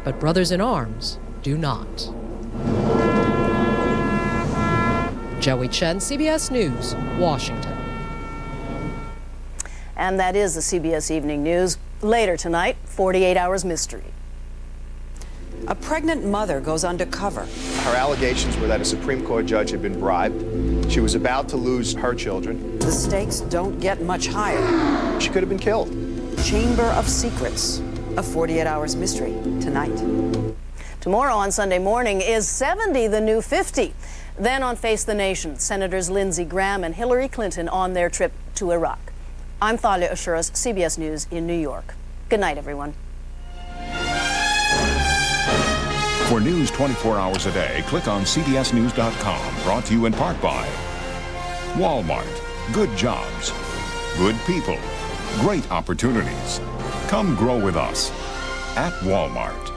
but brothers in arms do not. Joey Chen, CBS News, Washington. And that is the CBS Evening News. Later tonight, 48 Hours Mystery. A pregnant mother goes undercover. Her allegations were that a Supreme Court judge had been bribed. She was about to lose her children. The stakes don't get much higher. She could have been killed. Chamber of Secrets, a 48 Hours Mystery, tonight. Tomorrow on Sunday morning, is 70 the new 50? Then on Face the Nation, Senators Lindsey Graham and Hillary Clinton on their trip to Iraq. I'm Thalia Ashuras, CBS News in New York. Good night, everyone. For news 24 hours a day, click on cbsnews.com. Brought to you in part by Walmart. Good jobs, good people, great opportunities. Come grow with us at Walmart.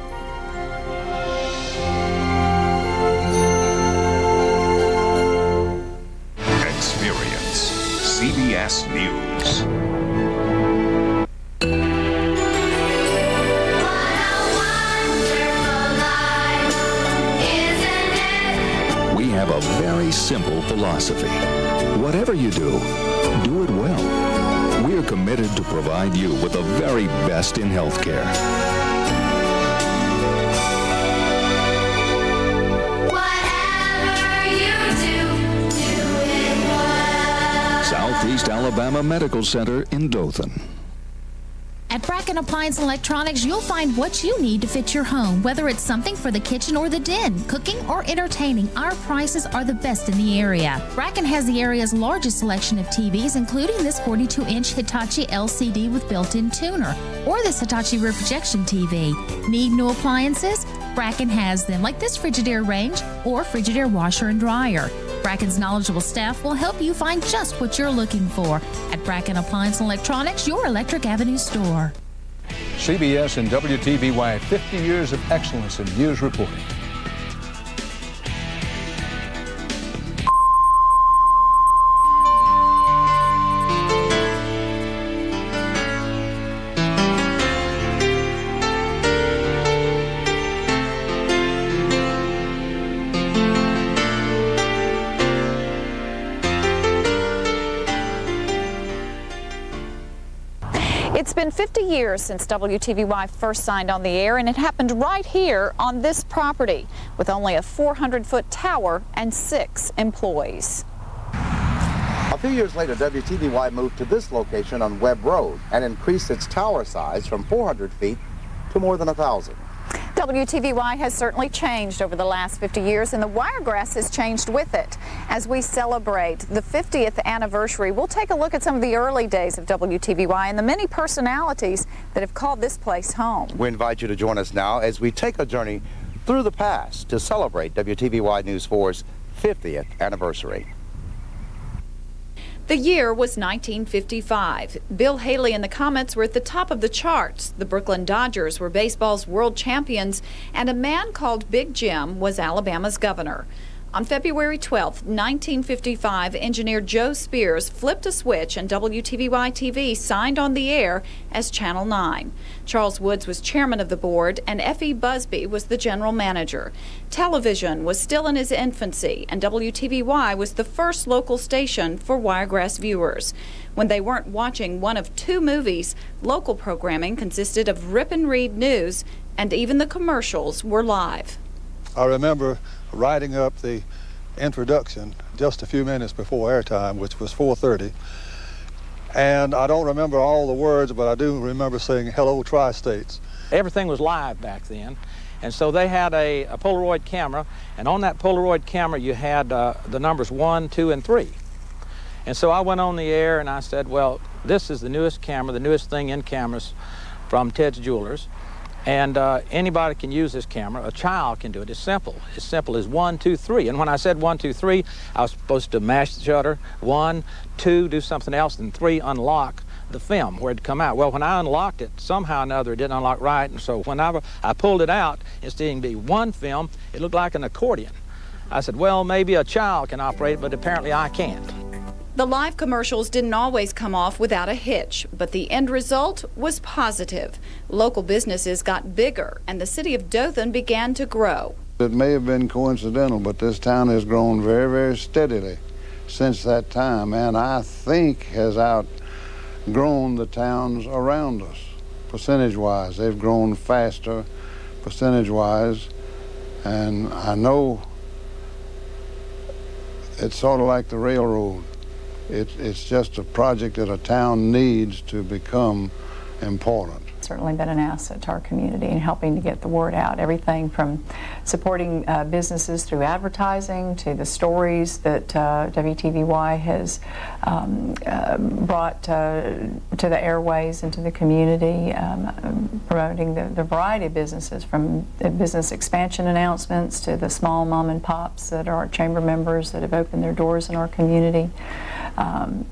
Experience CBS News. We have a very simple philosophy. Whatever you do, do it well. We are committed to provide you with the very best in healthcare. Whatever you do, do it well. Southeast Alabama Medical Center in Dothan. At Bracken Appliance Electronics, you'll find what you need to fit your home, whether it's something for the kitchen or the den, cooking or entertaining. Our prices are the best in the area. Bracken has the area's largest selection of TVs, including this 42-inch Hitachi LCD with built-in tuner, or this Hitachi rear projection TV. Need new appliances? Bracken has them, like this Frigidaire range or Frigidaire washer and dryer. Bracken's knowledgeable staff will help you find just what you're looking for at Bracken Appliance Electronics, your Electric Avenue store. CBS and WTVY, 50 years of excellence in news reporting. It's been 50 years since WTVY first signed on the air, and it happened right here on this property with only a 400-foot tower and 6 employees. A few years later, WTVY moved to this location on Webb Road and increased its tower size from 400 feet to more than 1,000. WTVY has certainly changed over the last 50 years, and the Wiregrass has changed with it. As we celebrate the 50th anniversary, we'll take a look at some of the early days of WTVY and the many personalities that have called this place home. We invite you to join us now as we take a journey through the past to celebrate WTVY News 4's 50th anniversary. The year was 1955. Bill Haley and the Comets were at the top of the charts. The Brooklyn Dodgers were baseball's world champions, and a man called Big Jim was Alabama's governor. On February 12, 1955, engineer Joe Spears flipped a switch and WTVY-TV signed on the air as Channel 9. Charles Woods was chairman of the board, and F.E. Busby was the general manager. Television was still in its infancy, and WTVY was the first local station for Wiregrass viewers. When they weren't watching one of 2 movies, local programming consisted of rip and read news, and even the commercials were live. I remember writing up the introduction just a few minutes before airtime, which was 4:30. And I don't remember all the words, but I do remember saying, "Hello, Tri-States." Everything was live back then. And so they had a Polaroid camera, and on that Polaroid camera you had the numbers 1, 2, and 3. And so I went on the air and I said, well, this is the newest camera, the newest thing in cameras from Ted's Jewelers. And anybody can use this camera. A child can do it. It's simple. As simple as 1, 2, 3. And when I said 1, 2, 3, I was supposed to mash the shutter. 1, 2, do something else, and 3, unlock the film where it'd come out. Well, when I unlocked it, somehow or another it didn't unlock right. And so whenever I pulled it out, instead of being 1 film, it looked like an accordion. I said, well, maybe a child can operate it, but apparently I can't. The live commercials didn't always come off without a hitch, but the end result was positive. Local businesses got bigger, and the city of Dothan began to grow. It may have been coincidental, but this town has grown very, very steadily since that time, and I think has outgrown the towns around us, percentage-wise. They've grown faster, percentage-wise, and I know it's sort of like the railroad. It's just a project that a town needs to become important. Certainly been an asset to our community in helping to get the word out. Everything from supporting businesses through advertising to the stories that WTVY has brought to the airways and to the community, promoting the variety of businesses, from business expansion announcements to the small mom and pops that are our chamber members that have opened their doors in our community.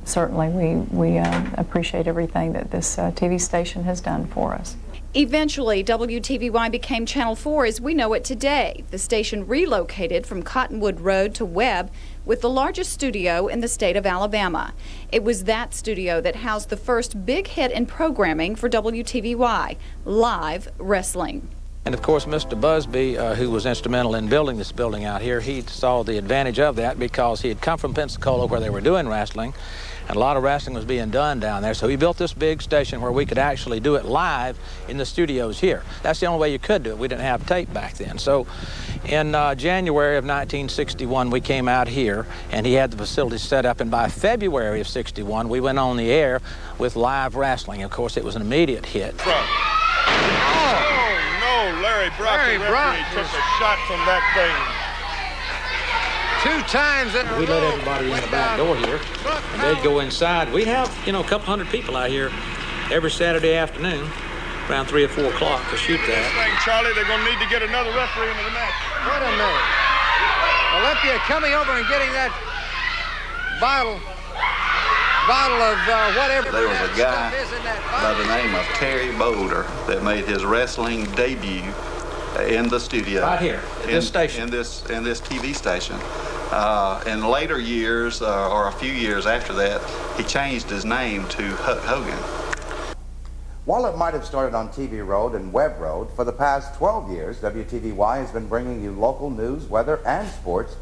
Certainly we appreciate everything that this TV station has done for us. Eventually, WTVY became Channel 4 as we know it today. The station relocated from Cottonwood Road to Webb with the largest studio in the state of Alabama. It was that studio that housed the first big hit in programming for WTVY, live wrestling. And of course, Mr. Busby, who was instrumental in building this building out here, he saw the advantage of that because he had come from Pensacola where they were doing wrestling, and a lot of wrestling was being done down there. So he built this big station where we could actually do it live in the studios here. That's the only way you could do it. We didn't have tape back then. So in January of 1961, we came out here, and he had the facility set up, and by February of 61, we went on the air with live wrestling. Of course, it was an immediate hit. Larry Brock, the referee, took a shot from that thing. 2 times in a row. We let everybody in the back door here, and they'd go inside. We have, a couple hundred people out here every Saturday afternoon, around 3 or 4 o'clock to shoot that. This thing, Charlie, they're going to need to get another referee into the match. Wait a minute. Olympia coming over and getting that bottle of whatever. There was a guy by the name of Terry Boulder that made his wrestling debut in the studio. Right here, at this station. In this TV station. In later years, or a few years after that, he changed his name to Hulk Hogan. While it might have started on TV Road and Webb Road, for the past 12 years, WTVY has been bringing you local news, weather, and sports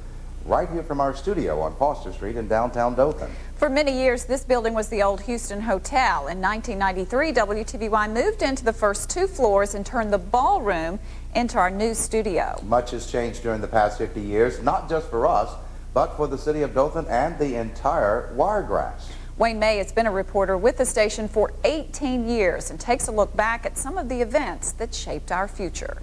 right here from our studio on Foster Street in downtown Dothan. For many years, this building was the old Houston Hotel. In 1993, WTVY moved into the first 2 floors and turned the ballroom into our new studio. Much has changed during the past 50 years, not just for us, but for the city of Dothan and the entire Wiregrass. Wayne May has been a reporter with the station for 18 years and takes a look back at some of the events that shaped our future.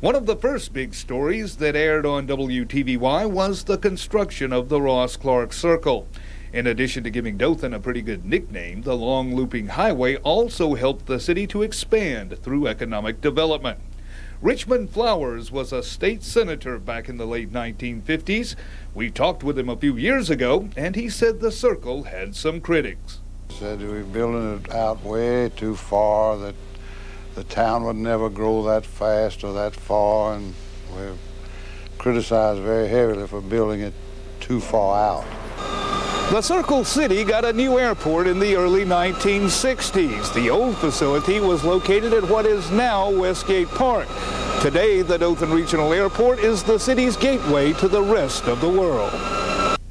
One of the first big stories that aired on WTVY was the construction of the Ross Clark Circle. In addition to giving Dothan a pretty good nickname, the long looping highway also helped the city to expand through economic development. Richmond Flowers was a state senator back in the late 1950s. We talked with him a few years ago, and he said the circle had some critics. He said we were building it out way too far, that the town would never grow that fast or that far, and we're criticized very heavily for building it too far out. The Circle City got a new airport in the early 1960s. The old facility was located at what is now Westgate Park. Today, the Dothan Regional Airport is the city's gateway to the rest of the world.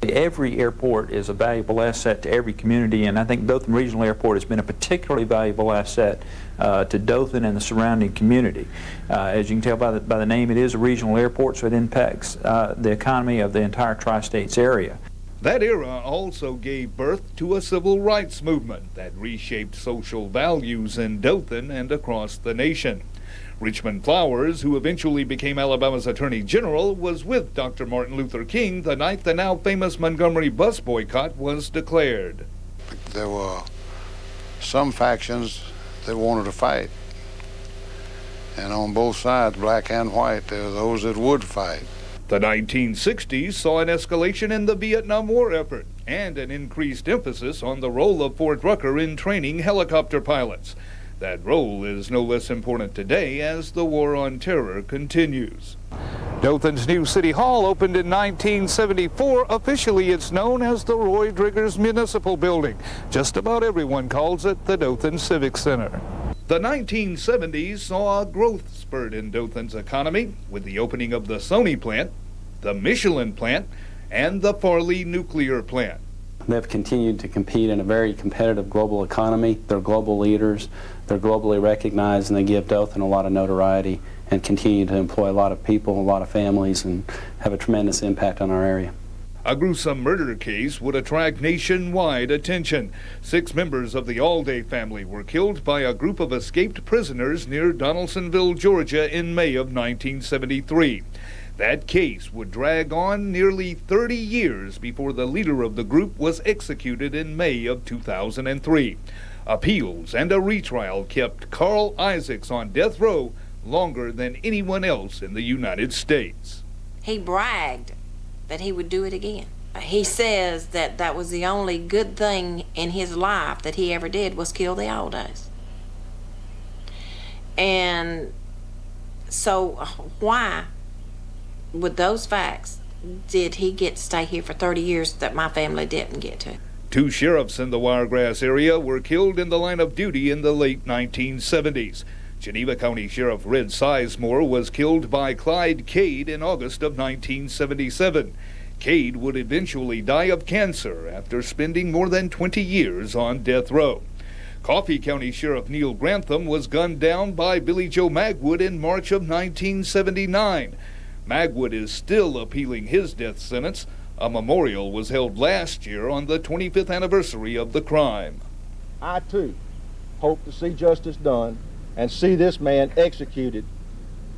Every airport is a valuable asset to every community, and I think Dothan Regional Airport has been a particularly valuable asset to Dothan and the surrounding community. As you can tell by the name, it is a regional airport, so it impacts the economy of the entire tri-states area. That era also gave birth to a civil rights movement that reshaped social values in Dothan and across the nation. Richmond Flowers, who eventually became Alabama's Attorney General, was with Dr. Martin Luther King the night the now famous Montgomery bus boycott was declared. There were some factions that wanted to fight, and on both sides, black and white, there were those that would fight. The 1960s saw an escalation in the Vietnam War effort and an increased emphasis on the role of Fort Rucker in training helicopter pilots. That role is no less important today as the war on terror continues. Dothan's new City Hall opened in 1974. Officially, it's known as the Roy Driggers Municipal Building. Just about everyone calls it the Dothan Civic Center. The 1970s saw a growth spurt in Dothan's economy with the opening of the Sony plant, the Michelin plant, and the Farley nuclear plant. They've continued to compete in a very competitive global economy. They're global leaders, they're globally recognized, and they give Dothan a lot of notoriety and continue to employ a lot of people, a lot of families, and have a tremendous impact on our area. A gruesome murder case would attract nationwide attention. 6 members of the Alday family were killed by a group of escaped prisoners near Donaldsonville, Georgia in May of 1973. That case would drag on nearly 30 years before the leader of the group was executed in May of 2003. Appeals and a retrial kept Carl Isaacs on death row longer than anyone else in the United States. He bragged that he would do it again. He says that that was the only good thing in his life that he ever did was kill the Aldays. And so why, with those facts, did he get to stay here for 30 years that my family didn't get to? 2 sheriffs in the Wiregrass area were killed in the line of duty in the late 1970s. Geneva County Sheriff Red Sizemore was killed by Clyde Cade in August of 1977. Cade would eventually die of cancer after spending more than 20 years on death row. Coffee County Sheriff Neil Grantham was gunned down by Billy Joe Magwood in March of 1979. Magwood is still appealing his death sentence. A memorial was held last year on the 25th anniversary of the crime. I, too, hope to see justice done and see this man executed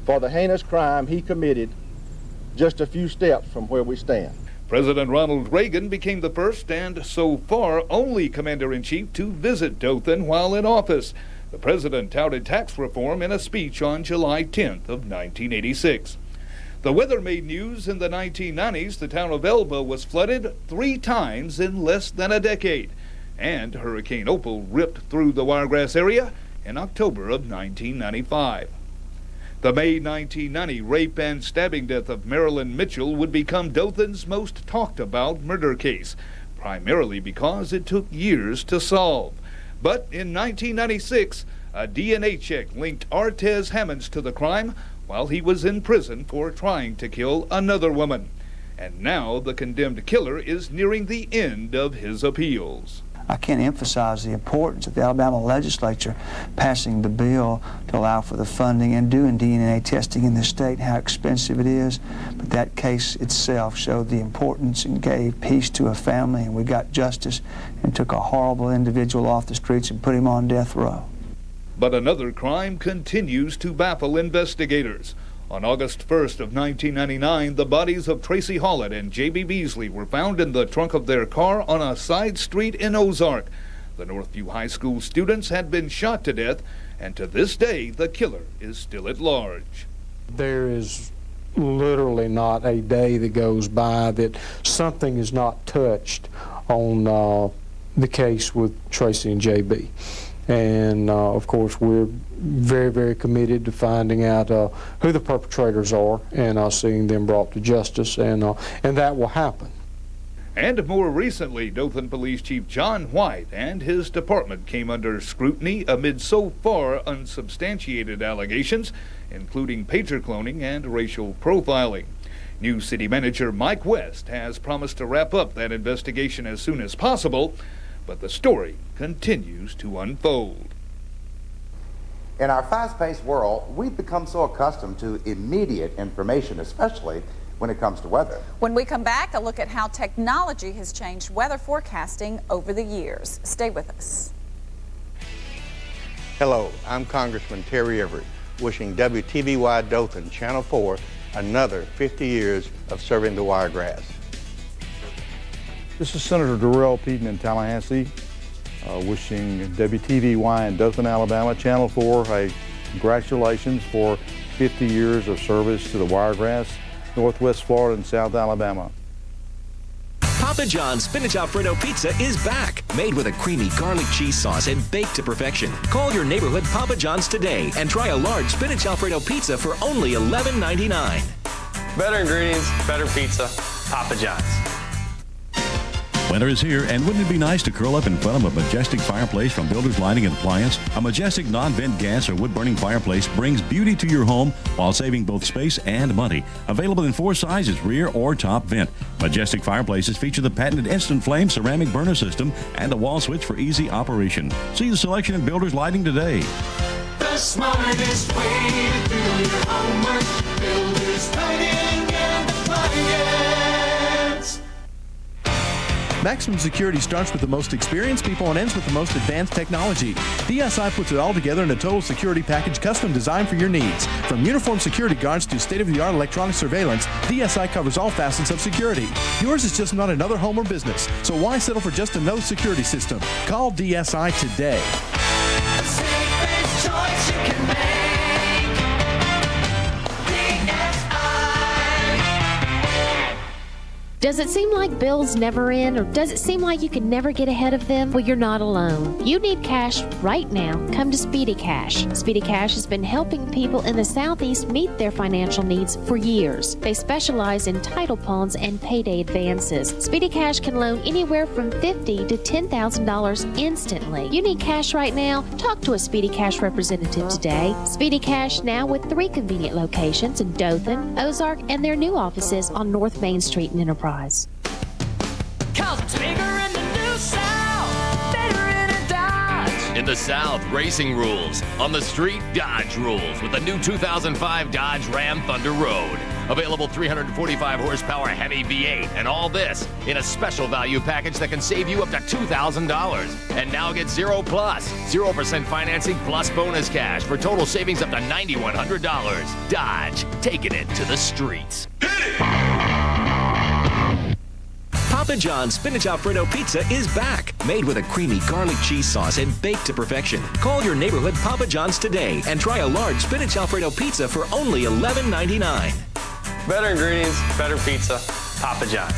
for the heinous crime he committed just a few steps from where we stand. President Ronald Reagan became the first and, so far, only commander-in-chief to visit Dothan while in office. The president touted tax reform in a speech on July 10th of 1986. The weather made news in the 1990s. The town of Elba was flooded 3 times in less than a decade. And Hurricane Opal ripped through the Wiregrass area in October of 1995. The May 1990 rape and stabbing death of Marilyn Mitchell would become Dothan's most talked about murder case, primarily because it took years to solve. But in 1996, a DNA check linked Artez Hammonds to the crime while he was in prison for trying to kill another woman. And now the condemned killer is nearing the end of his appeals. I can't emphasize the importance of the Alabama legislature passing the bill to allow for the funding and doing DNA testing in the state, how expensive it is. But that case itself showed the importance and gave peace to a family, and we got justice and took a horrible individual off the streets and put him on death row. But another crime continues to baffle investigators. On August 1st of 1999, the bodies of Tracy Hollett and J.B. Beasley were found in the trunk of their car on a side street in Ozark. The Northview High School students had been shot to death, and to this day, the killer is still at large. There is literally not a day that goes by that something is not touched on the case with Tracy and J.B. And, of course, we're very, very committed to finding out who the perpetrators are and seeing them brought to justice, and that will happen. And more recently, Dothan Police Chief John White and his department came under scrutiny amid so far unsubstantiated allegations, including pager cloning and racial profiling. New city manager Mike West has promised to wrap up that investigation as soon as possible, but the story continues to unfold. In our fast-paced world, we've become so accustomed to immediate information, especially when it comes to weather. When we come back, a look at how technology has changed weather forecasting over the years. Stay with us. Hello, I'm Congressman Terry Everett, wishing WTVY Dothan Channel 4 another 50 years of serving the Wiregrass. This is Senator Darrell Peden in Tallahassee, wishing WTVY in Dothan, Alabama, Channel 4, a congratulations for 50 years of service to the Wiregrass, Northwest Florida, and South Alabama. Papa John's Spinach Alfredo Pizza is back, made with a creamy garlic cheese sauce and baked to perfection. Call your neighborhood Papa John's today and try a large Spinach Alfredo Pizza for only $11.99. Better ingredients, better pizza, Papa John's. Winter is here, and wouldn't it be nice to curl up in front of a majestic fireplace from Builders Lighting and Appliance? A majestic non-vent gas or wood-burning fireplace brings beauty to your home while saving both space and money. Available in 4 sizes, rear or top vent. Majestic fireplaces feature the patented instant flame ceramic burner system and a wall switch for easy operation. See the selection at Builders Lighting today. The smartest way to do your homework. Builders Lighting and Appliance. Maximum security starts with the most experienced people and ends with the most advanced technology. DSI puts it all together in a total security package custom designed for your needs. From uniformed security guards to state-of-the-art electronic surveillance, DSI covers all facets of security. Yours is just not another home or business, so why settle for just another security system? Call DSI today. The safest choice you can make. Does it seem like bills never end, or does it seem like you can never get ahead of them? Well, you're not alone. You need cash right now. Come to Speedy Cash. Speedy Cash has been helping people in the Southeast meet their financial needs for years. They specialize in title pawns and payday advances. Speedy Cash can loan anywhere from $50,000 to $10,000 instantly. You need cash right now? Talk to a Speedy Cash representative today. Speedy Cash now with 3 convenient locations in Dothan, Ozark, and their new offices on North Main Street in Enterprise. Cause it's bigger in the new South, better in a Dodge. In the South, racing rules. On the street, Dodge rules with the new 2005 Dodge Ram Thunder Road. Available 345 horsepower Hemi V8, and all this in a special value package that can save you up to $2,000. And now get 0% financing plus bonus cash for total savings up to $9,100. Dodge, taking it to the streets. Papa John's Spinach Alfredo Pizza is back. Made with a creamy garlic cheese sauce and baked to perfection. Call your neighborhood Papa John's today and try a large Spinach Alfredo Pizza for only $11.99. Better ingredients, better pizza, Papa John's.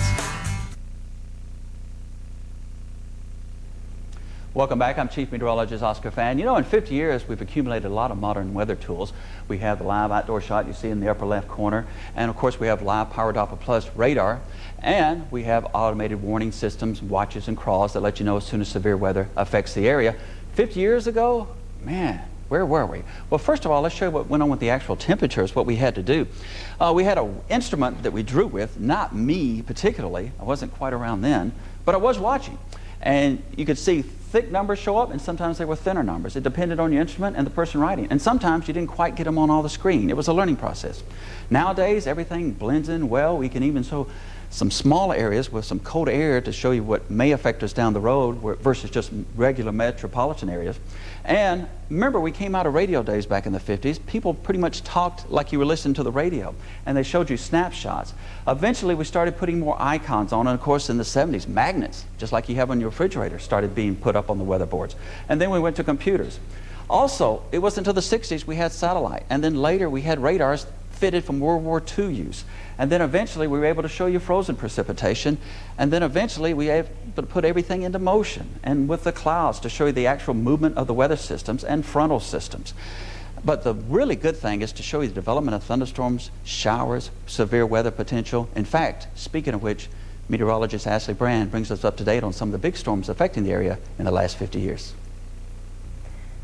Welcome back. I'm Chief Meteorologist Oscar Fan. You know, in 50 years, we've accumulated a lot of modern weather tools. We have the live outdoor shot you see in the upper left corner. And of course, we have live Power Doppler Plus radar. And we have automated warning systems, watches and crawls that let you know as soon as severe weather affects the area. 50 years ago, man, where were we? Well, first of all, let's show you what went on with the actual temperatures, what we had to do. We had an instrument that we drew with, not me particularly. I wasn't quite around then, but I was watching. And you could see thick numbers show up, and sometimes they were thinner numbers. It depended on your instrument and the person writing. And sometimes you didn't quite get them on all the screen. It was a learning process. Nowadays, everything blends in well. We can even show some small areas with some cold air to show you what may affect us down the road versus just regular metropolitan areas. And remember, we came out of radio days back in the 50s. People pretty much talked like you were listening to the radio, and they showed you snapshots. Eventually, we started putting more icons on, and of course, in the 70s, magnets, just like you have on your refrigerator, started being put up on the weather boards. And then we went to computers. Also, it wasn't until the 60s we had satellite, and then later we had radars fitted from World War II use. And then eventually we were able to show you frozen precipitation, and then eventually we were able to put everything into motion, and with the clouds to show you the actual movement of the weather systems and frontal systems. But the really good thing is to show you the development of thunderstorms, showers, severe weather potential. In fact, speaking of which, meteorologist Ashley Brand brings us up to date on some of the big storms affecting the area in the last 50 years.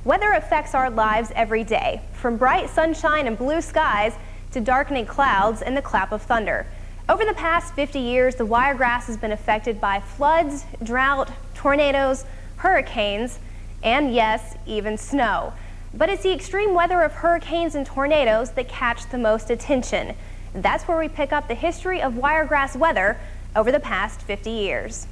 Weather affects our lives every day, from bright sunshine and blue skies to darkening clouds and the clap of thunder. Over the past 50 years, the Wiregrass has been affected by floods, drought, tornadoes, hurricanes, and yes, even snow. But it's the extreme weather of hurricanes and tornadoes that catch the most attention. That's where we pick up the history of Wiregrass weather over the past 50 years.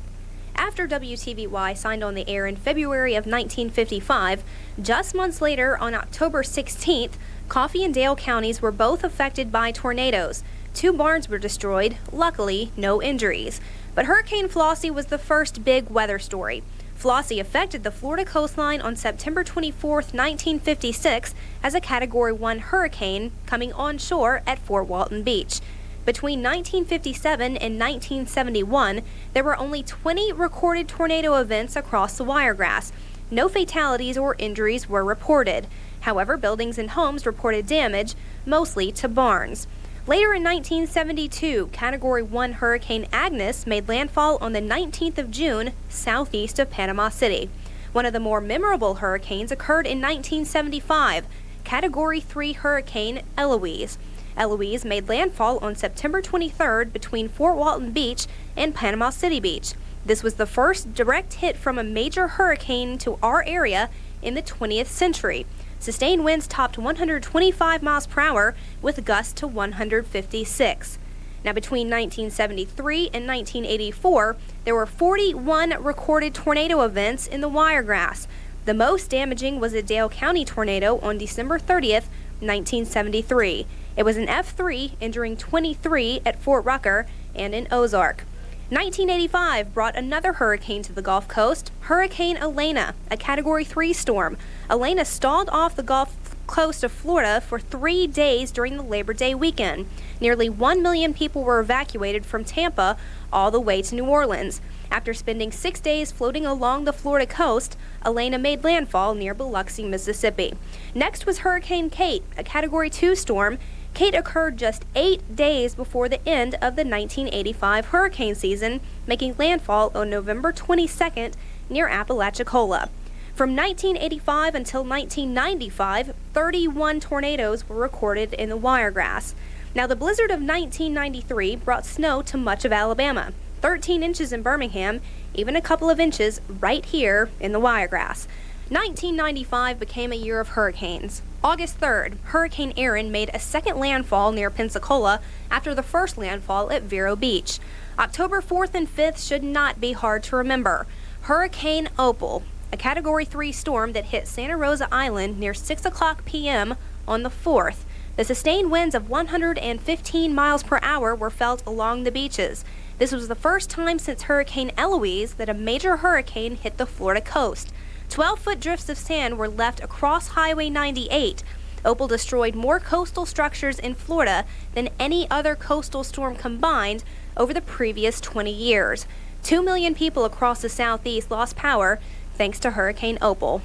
After WTVY signed on the air in February of 1955, just months later, on October 16th, Coffee and Dale counties were both affected by tornadoes. 2 barns were destroyed, luckily no injuries. But Hurricane Flossie was the first big weather story. Flossie affected the Florida coastline on September 24, 1956 as a Category 1 hurricane coming onshore at Fort Walton Beach. Between 1957 and 1971, there were only 20 recorded tornado events across the Wiregrass. No fatalities or injuries were reported. However, buildings and homes reported damage, mostly to barns. Later in 1972, Category 1 Hurricane Agnes made landfall on the 19th of June southeast of Panama City. One of the more memorable hurricanes occurred in 1975, Category 3 Hurricane Eloise. Eloise made landfall on September 23rd between Fort Walton Beach and Panama City Beach. This was the first direct hit from a major hurricane to our area in the 20th century. Sustained winds topped 125 miles per hour with gusts to 156. Now, between 1973 and 1984, there were 41 recorded tornado events in the Wiregrass. The most damaging was a Dale County tornado on December 30th, 1973. It was an F3, injuring 23 at Fort Rucker and in Ozark. 1985 brought another hurricane to the Gulf Coast, Hurricane Elena, a Category 3 storm. Elena stalled off the Gulf Coast of Florida for 3 days during the Labor Day weekend. Nearly 1 million people were evacuated from Tampa all the way to New Orleans. After spending 6 days floating along the Florida coast, Elena made landfall near Biloxi, Mississippi. Next was Hurricane Kate, a Category 2 storm. Kate occurred just 8 days before the end of the 1985 hurricane season, making landfall on November 22nd near Apalachicola. From 1985 until 1995, 31 tornadoes were recorded in the Wiregrass. Now, the blizzard of 1993 brought snow to much of Alabama, 13 inches in Birmingham, even a couple of inches right here in the Wiregrass. 1995 became a year of hurricanes. August 3rd, Hurricane Erin made a second landfall near Pensacola after the first landfall at Vero Beach. October 4th and 5th should not be hard to remember. Hurricane Opal, a Category 3 storm that hit Santa Rosa Island near 6 o'clock p.m. on the 4th. The sustained winds of 115 miles per hour were felt along the beaches. This was the first time since Hurricane Eloise that a major hurricane hit the Florida coast. 12-foot drifts of sand were left across Highway 98. Opal destroyed more coastal structures in Florida than any other coastal storm combined over the previous 20 years. 2 million people across the southeast lost power thanks to Hurricane Opal.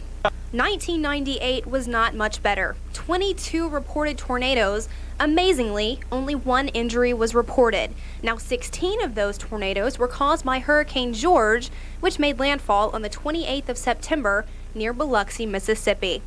1998 was not much better. 22 reported tornadoes. Amazingly, only 1 injury was reported. Now, 16 of those tornadoes were caused by Hurricane George, which made landfall on the 28th of September near Biloxi, Mississippi.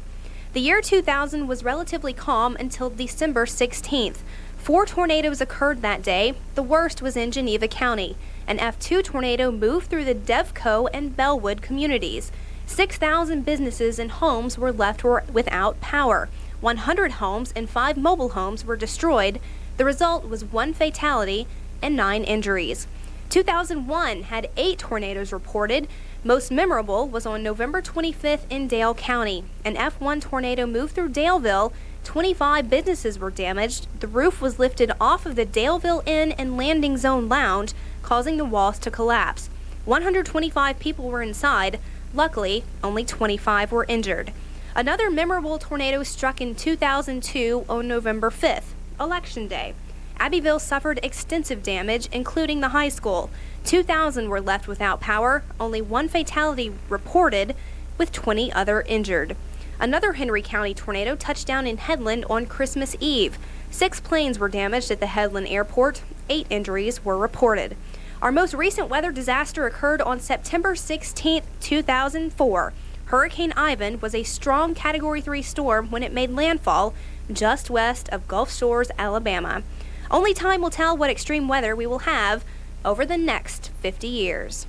The year 2000 was relatively calm until December 16th. 4 tornadoes occurred that day. The worst was in Geneva County. An F2 tornado moved through the Devco and Bellwood communities. 6,000 businesses and homes were left without power. 100 homes and 5 mobile homes were destroyed. The result was 1 fatality and 9 injuries. 2001 had 8 tornadoes reported. Most memorable was on November 25th in Dale County. An F1 tornado moved through Daleville. 25 businesses were damaged. The roof was lifted off of the Daleville Inn and Landing Zone Lounge, causing the walls to collapse. 125 people were inside. Luckily, only 25 were injured. Another memorable tornado struck in 2002 on November 5th, Election Day. Abbeville suffered extensive damage, including the high school. 2,000 were left without power, only 1 fatality reported, with 20 other injured. Another Henry County tornado touched down in Headland on Christmas Eve. 6 planes were damaged at the Headland Airport. 8 injuries were reported. Our most recent weather disaster occurred on September 16, 2004. Hurricane Ivan was a strong Category 3 storm when it made landfall just west of Gulf Shores, Alabama. Only time will tell what extreme weather we will have over the next 50 years.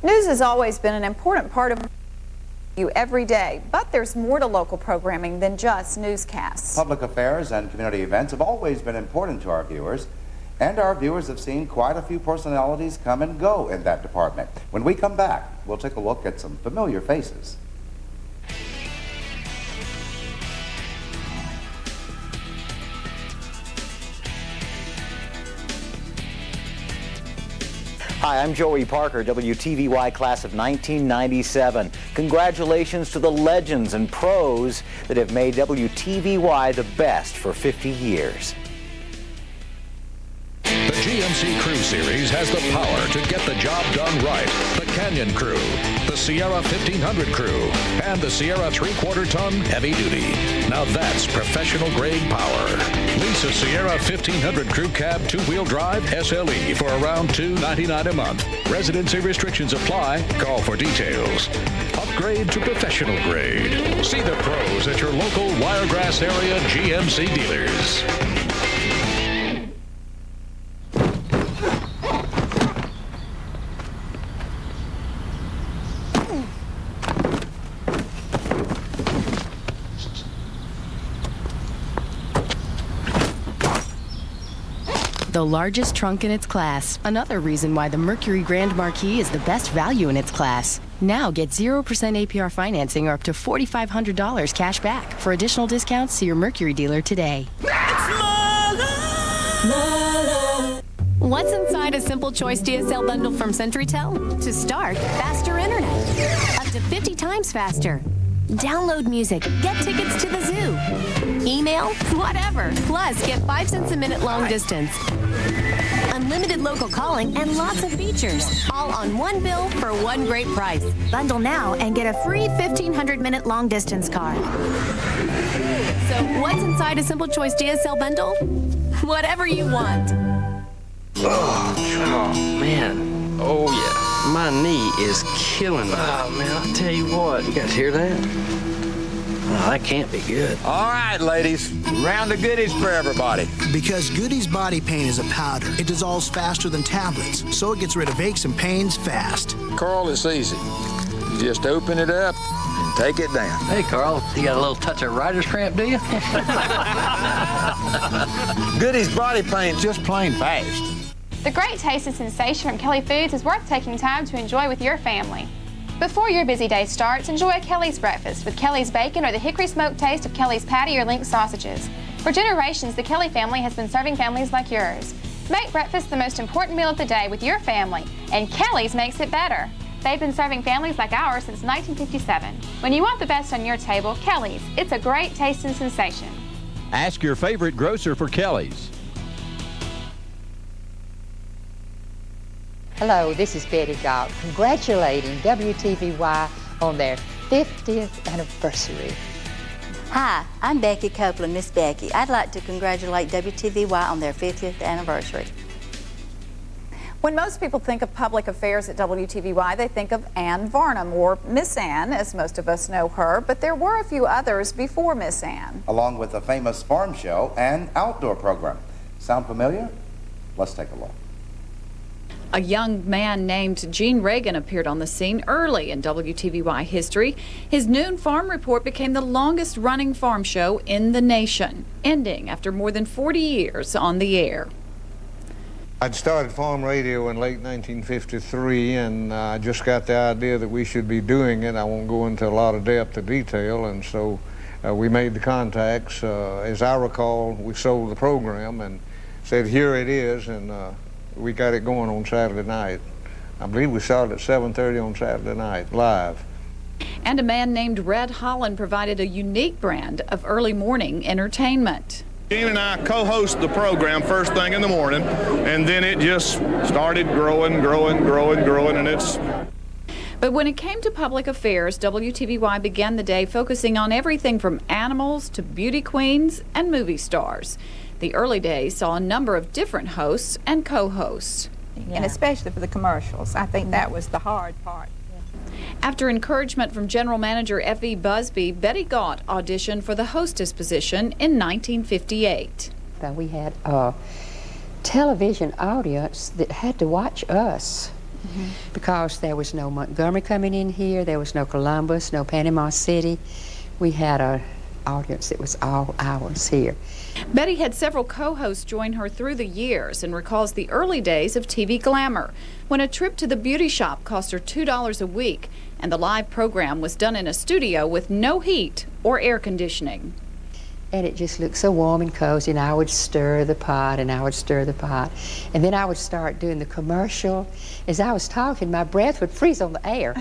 News has always been an important part of you every day, but there's more to local programming than just newscasts. Public affairs and community events have always been important to our viewers. And our viewers have seen quite a few personalities come and go in that department. When we come back, we'll take a look at some familiar faces. Hi, I'm Joey Parker, WTVY class of 1997. Congratulations to the legends and pros that have made WTVY the best for 50 years. The GMC Crew Series has the power to get the job done right. The Canyon Crew, the Sierra 1500 Crew, and the Sierra 3/4 ton heavy duty. Now that's professional grade power. Lease a Sierra 1500 Crew Cab 2-wheel drive SLE for around $299 a month. Residency restrictions apply. Call for details. Upgrade to professional grade. See the pros at your local Wiregrass area GMC dealers. The largest trunk in its class. Another reason why the Mercury Grand Marquis is the best value in its class. Now get 0% APR financing or up to $4,500 cash back. For additional discounts, see your Mercury dealer today. What's inside a Simple Choice DSL bundle from CenturyTel? To start, faster internet. Up to 50 times faster. Download music. Get tickets to the zoo. Email? Whatever. Plus, get 5 cents a minute long distance. Unlimited local calling and lots of features. All on one bill for one great price. Bundle now and get a free 1,500-minute long distance card. So, what's inside a Simple Choice DSL bundle? Whatever you want. Oh, man. Oh, yeah. My knee is killing me. Oh, man, I'll tell you what. You guys hear that? Oh, that can't be good. All right, ladies. Round of goodies for everybody. Because Goody's Body Pain is a powder. It dissolves faster than tablets, so it gets rid of aches and pains fast. Carl, it's easy. You just open it up and take it down. Hey, Carl, you got a little touch of writer's cramp, do you? Goody's Body Pain, just plain fast. The great taste and sensation from Kelly Foods is worth taking time to enjoy with your family. Before your busy day starts, enjoy a Kelly's breakfast with Kelly's bacon or the hickory smoked taste of Kelly's patty or link sausages. For generations, the Kelly family has been serving families like yours. Make breakfast the most important meal of the day with your family, and Kelly's makes it better. They've been serving families like ours since 1957. When you want the best on your table, Kelly's. It's a great taste and sensation. Ask your favorite grocer for Kelly's. Hello, this is Betty Galt, congratulating WTVY on their 50th anniversary. Hi, I'm Becky Copeland, Miss Becky. I'd like to congratulate WTVY on their 50th anniversary. When most people think of public affairs at WTVY, they think of Ann Varnum, or Miss Ann, as most of us know her, but there were a few others before Miss Ann. Along with a famous farm show and outdoor program. Sound familiar? Let's take a look. A young man named Gene Reagan appeared on the scene early in WTVY history. His noon farm report became the longest running farm show in the nation, ending after more than 40 years on the air. I'd started farm radio in late 1953, and I just got the idea that we should be doing it. I won't go into a lot of depth of detail, and so we made the contacts. As I recall, we sold the program and said, here it is, and we got it going on Saturday night. I believe we started at 7:30 on Saturday night, live. And a man named Red Holland provided a unique brand of early morning entertainment. Gene and I co-host the program first thing in the morning, and then it just started growing, and it's... But when it came to public affairs, WTVY began the day focusing on everything from animals to beauty queens and movie stars. The early days saw a number of different hosts and co-hosts. And especially for the commercials. I think that was the hard part. After encouragement from General Manager F.E. Busby, Betty Gaunt auditioned for the hostess position in 1958. We had a television audience that had to watch us because there was no Montgomery coming in here, there was no Columbus, no Panama City. We had an audience that was all ours here. Betty had several co-hosts join her through the years and recalls the early days of TV glamour, when a trip to the beauty shop cost her $2 a week, and the live program was done in a studio with no heat or air conditioning. And it just looked so warm and cozy, and I would stir the pot, and I would stir the pot. And then I would start doing the commercial. As I was talking, my breath would freeze on the air.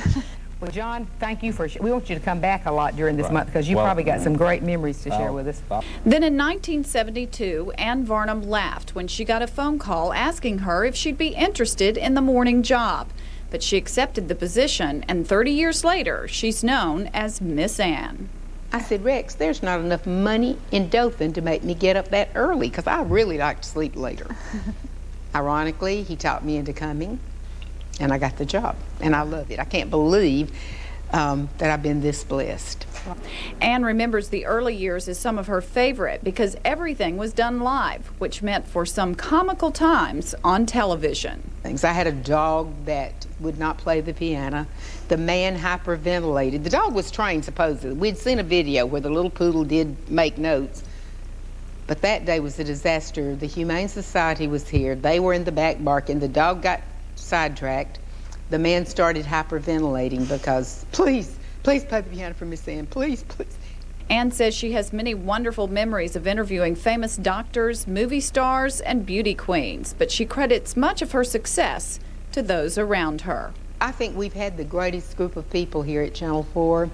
Well, John, thank you for, we want you to come back a lot during this month because you probably got some great memories to share with us. Then in 1972, Ann Varnum laughed when she got a phone call asking her if she'd be interested in the morning job. But she accepted the position, and 30 years later, she's known as Miss Ann. I said, Rex, there's not enough money in Dothan to make me get up that early because I really like to sleep later. Ironically, he talked me into coming. And I got the job, and I love it. I can't believe that I've been this blessed. Ann remembers the early years as some of her favorite because everything was done live, which meant for some comical times on television. I had a dog that would not play the piano. The man hyperventilated. The dog was trained, supposedly. We'd seen a video where the little poodle did make notes. But that day was a disaster. The Humane Society was here. They were in the back barking. The dog got sidetracked. The man started hyperventilating because, please play the piano for Miss Ann, please. Ann says she has many wonderful memories of interviewing famous doctors, movie stars, and beauty queens, but she credits much of her success to those around her. I think we've had the greatest group of people here at Channel 4.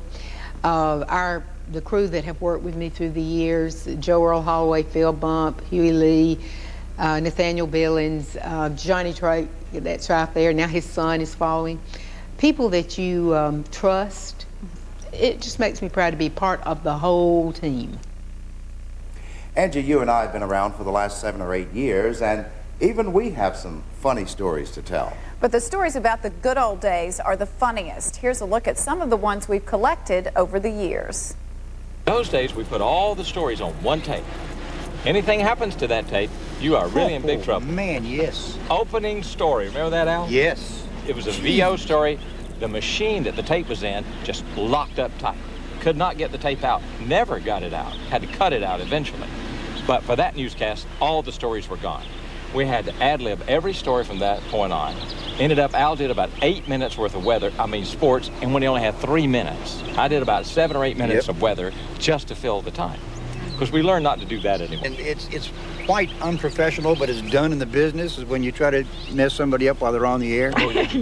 The crew that have worked with me through the years, Joe Earl Holloway, Phil Bump, Huey Lee, Nathaniel Billings, Johnny Trey, that's right there. Now his son is following. People that you trust. It just makes me proud to be part of the whole team. Angie, you and I have been around for the last 7 or 8 years, and even we have some funny stories to tell. But the stories about the good old days are the funniest. Here's a look at some of the ones we've collected over the years. In those days, we put all the stories on one tape. Anything happens to that tape, you are really in big trouble. Man, yes. Opening story. Remember that, Al? Yes. It was a VO story. The machine that the tape was in just locked up tight. Could not get the tape out. Never got it out. Had to cut it out eventually. But for that newscast, all the stories were gone. We had to ad-lib every story from that point on. Ended up, Al did about 8 minutes worth of sports, and when he only had 3 minutes. I did about 7 or 8 minutes of weather just to fill the time. Because we learned not to do that anymore. And it's quite unprofessional, but it's done in the business, is when you try to mess somebody up while they're on the air.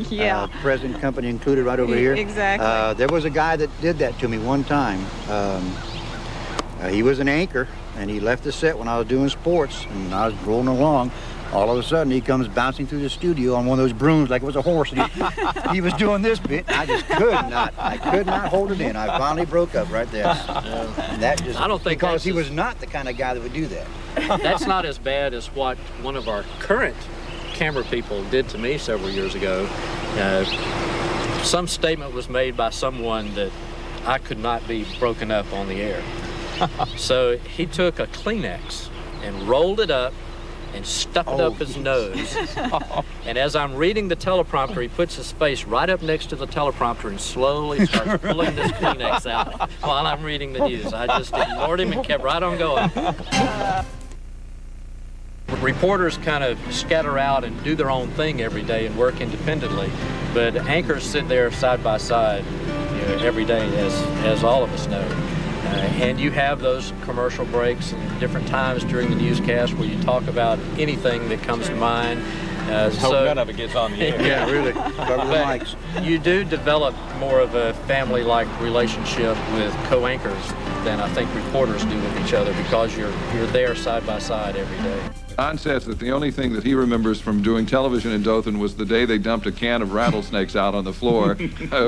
Yeah. Present company included right over here. Exactly. There was a guy that did that to me one time. He was an anchor, and he left the set when I was doing sports, and I was rolling along. All of a sudden, he comes bouncing through the studio on one of those brooms like it was a horse. And he was doing this bit. I just could not hold it in. I finally broke up right there. And that just, I don't think because he was not the kind of guy that would do that. That's not as bad as what one of our current camera people did to me several years ago. Some statement was made by someone that I could not be broken up on the air. So he took a Kleenex and rolled it up and stuck it up his nose. And as I'm reading the teleprompter, he puts his face right up next to the teleprompter and slowly starts pulling this Kleenex out while I'm reading the news. I just ignored him and kept right on going. Reporters kind of scatter out and do their own thing every day and work independently, but anchors sit there side by side, every day, as all of us know. And you have those commercial breaks and different times during the newscast where you talk about anything that comes to mind. Hope none of it gets on the air. Yeah, really. Cover the mics. You do develop more of a family-like relationship with co-anchors than I think reporters do with each other because you're there side by side every day. Don says that the only thing that he remembers from doing television in Dothan was the day they dumped a can of rattlesnakes out on the floor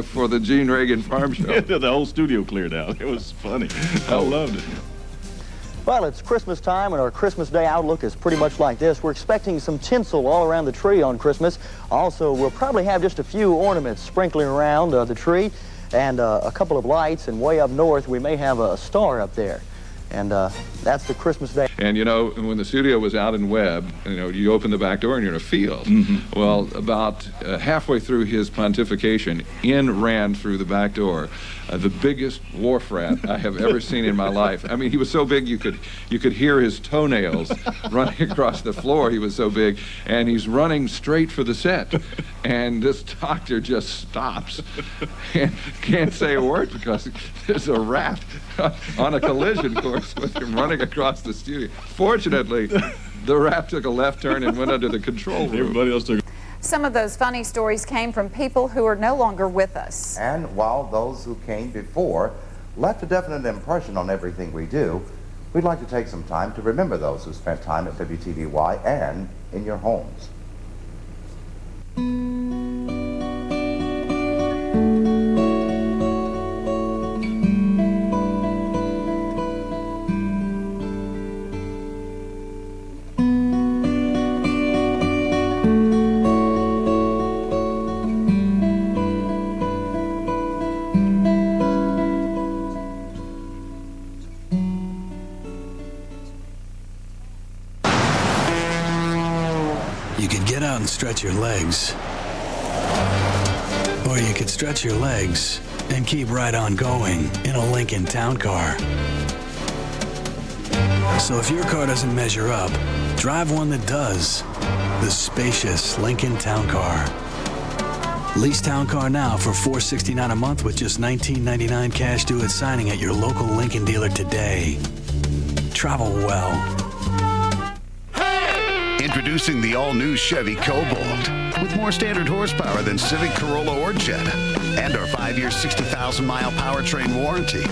for the Gene Reagan farm show. The whole studio cleared out. It was funny. I loved it. Well, it's Christmas time, and our Christmas Day outlook is pretty much like this. We're expecting some tinsel all around the tree on Christmas. Also, we'll probably have just a few ornaments sprinkling around the tree and a couple of lights, and way up north, we may have a star up there. And that's the Christmas Day. And, when the studio was out in Webb, you open the back door and you're in a field. Mm-hmm. Well, about halfway through his pontification, in ran through the back door the biggest wharf rat I have ever seen in my life. I mean, he was so big you could hear his toenails running across the floor. He was so big, and he's running straight for the set. And this doctor just stops and can't say a word because there's a rat on a collision course with him running across the studio. Fortunately, the rat took a left turn and went under the control room. Everybody else took. Some of those funny stories came from people who are no longer with us. And while those who came before left a definite impression on everything we do, we'd like to take some time to remember those who spent time at WTVY and in your homes. You could get out and stretch your legs. Or you could stretch your legs and keep right on going in a Lincoln Town Car. So if your car doesn't measure up, drive one that does. The spacious Lincoln Town Car. Lease Town Car now for $469 a month with just $19.99 cash due at signing at your local Lincoln dealer today. Travel well. Introducing the all-new Chevy Cobalt with more standard horsepower than Civic, Corolla, or Jetta, and our 5-year, 60,000-mile powertrain warranty.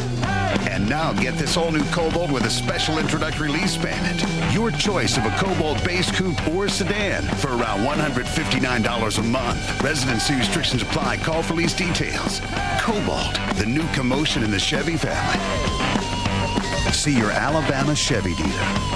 And now get this all-new Cobalt with a special introductory lease payment. Your choice of a Cobalt base coupe or sedan for around $159 a month. Residency restrictions apply. Call for lease details. Cobalt, the new commotion in the Chevy family. See your Alabama Chevy dealer.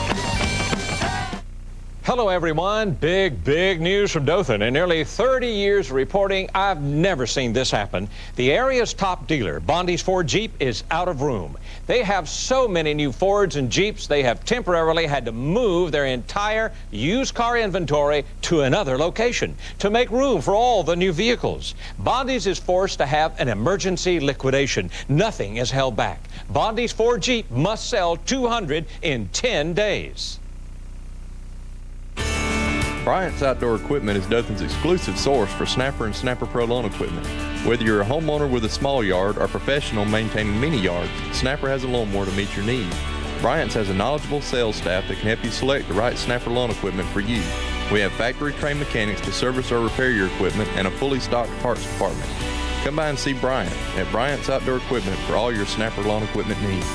Hello, everyone. Big news from Dothan. In nearly 30 years of reporting, I've never seen this happen. The area's top dealer, Bondi's Ford Jeep, is out of room. They have so many new Fords and Jeeps, they have temporarily had to move their entire used car inventory to another location to make room for all the new vehicles. Bondi's is forced to have an emergency liquidation. Nothing is held back. Bondi's Ford Jeep must sell 200 in 10 days. Bryant's Outdoor Equipment is Dothan's exclusive source for Snapper and Snapper Pro lawn equipment. Whether you're a homeowner with a small yard or professional maintaining mini yards, Snapper has a lawnmower to meet your needs. Bryant's has a knowledgeable sales staff that can help you select the right Snapper lawn equipment for you. We have factory-trained mechanics to service or repair your equipment and a fully stocked parts department. Come by and see Bryant at Bryant's Outdoor Equipment for all your Snapper lawn equipment needs.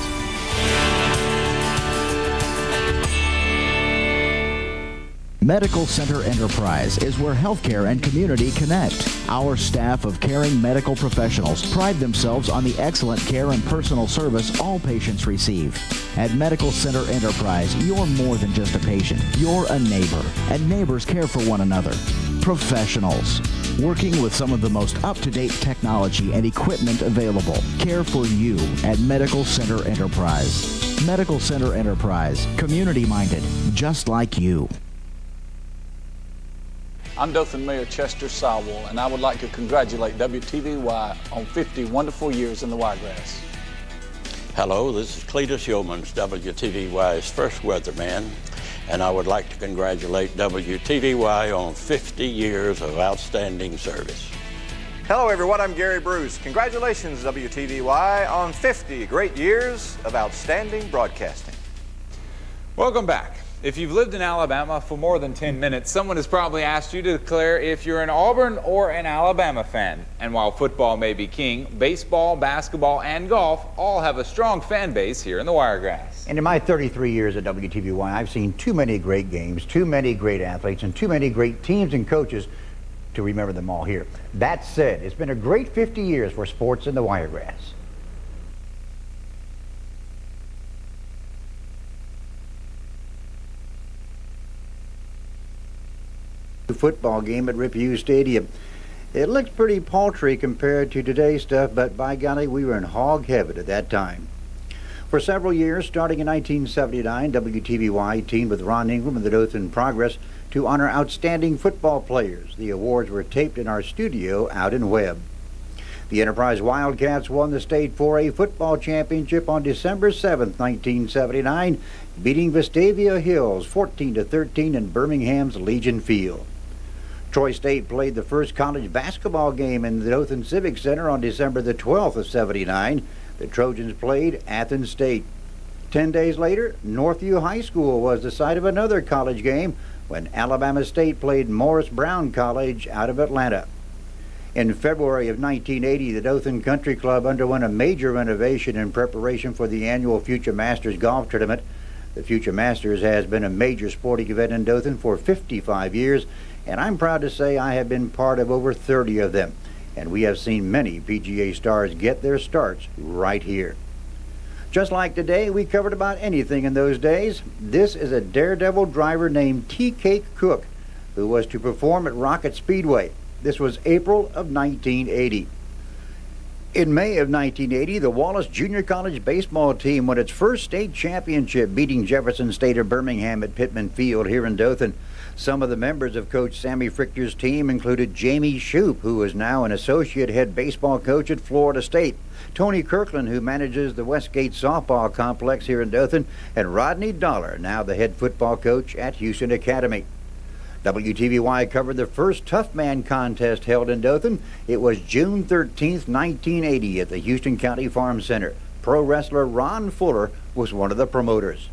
Medical Center Enterprise is where healthcare and community connect. Our staff of caring medical professionals pride themselves on the excellent care and personal service all patients receive. At Medical Center Enterprise, you're more than just a patient. You're a neighbor, and neighbors care for one another. Professionals, working with some of the most up-to-date technology and equipment available. Care for you at Medical Center Enterprise. Medical Center Enterprise, community-minded, just like you. I'm Dothan Mayor Chester Sowell, and I would like to congratulate WTVY on 50 wonderful years in the Wiregrass. Hello, this is Cletus Yeomans, WTVY's first weatherman, and I would like to congratulate WTVY on 50 years of outstanding service. Hello everyone, I'm Gary Bruce. Congratulations WTVY on 50 great years of outstanding broadcasting. Welcome back. If you've lived in Alabama for more than 10 minutes, someone has probably asked you to declare if you're an Auburn or an Alabama fan. And while football may be king, baseball, basketball, and golf all have a strong fan base here in the Wiregrass. And in my 33 years at WTVY, I've seen too many great games, too many great athletes, and too many great teams and coaches to remember them all here. That said, it's been a great 50 years for sports in the Wiregrass. Football game at Rip Hughes Stadium. It looks pretty paltry compared to today's stuff, but by golly, we were in hog heaven at that time. For several years, starting in 1979, WTVY teamed with Ron Ingram and the Dothan Progress to honor outstanding football players. The awards were taped in our studio out in Webb. The Enterprise Wildcats won the state 4A football championship on December 7th, 1979, beating Vestavia Hills 14-13 in Birmingham's Legion Field. Troy State played the first college basketball game in the Dothan Civic Center on December the 12th of 79. The Trojans played Athens State. 10 days later, Northview High School was the site of another college game when Alabama State played Morris Brown College out of Atlanta. In February of 1980, the Dothan Country Club underwent a major renovation in preparation for the annual Future Masters golf tournament. The Future Masters has been a major sporting event in Dothan for 55 years, and I'm proud to say I have been part of over 30 of them. And we have seen many PGA stars get their starts right here. Just like today, we covered about anything in those days. This is a daredevil driver named T-Cake Cook, who was to perform at Rocket Speedway. This was April of 1980. In May of 1980, the Wallace Junior College baseball team won its first state championship, beating Jefferson State of Birmingham at Pittman Field here in Dothan. Some of the members of Coach Sammy Frichter's team included Jamie Shoup, who is now an associate head baseball coach at Florida State, Tony Kirkland, who manages the Westgate softball complex here in Dothan, and Rodney Dollar, now the head football coach at Houston Academy. WTVY covered the first Tough Man contest held in Dothan. It was June 13th, 1980 at the Houston County Farm Center. Pro wrestler Ron Fuller was one of the promoters.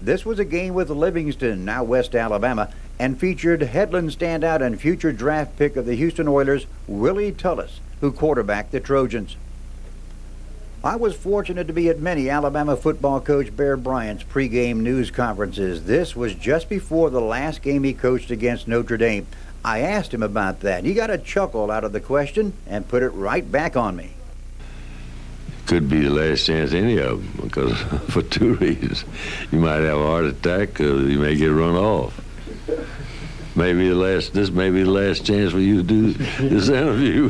This was a game with Livingston, now West Alabama, and featured Headland standout and future draft pick of the Houston Oilers, Willie Tullis, who quarterbacked the Trojans. I was fortunate to be at many Alabama football coach Bear Bryant's pregame news conferences. This was just before the last game he coached against Notre Dame. I asked him about that. He got a chuckle out of the question and put it right back on me. Could be the last chance any of them, because for two reasons. You might have a heart attack, you may get run off. This may be the last chance for you to do this interview.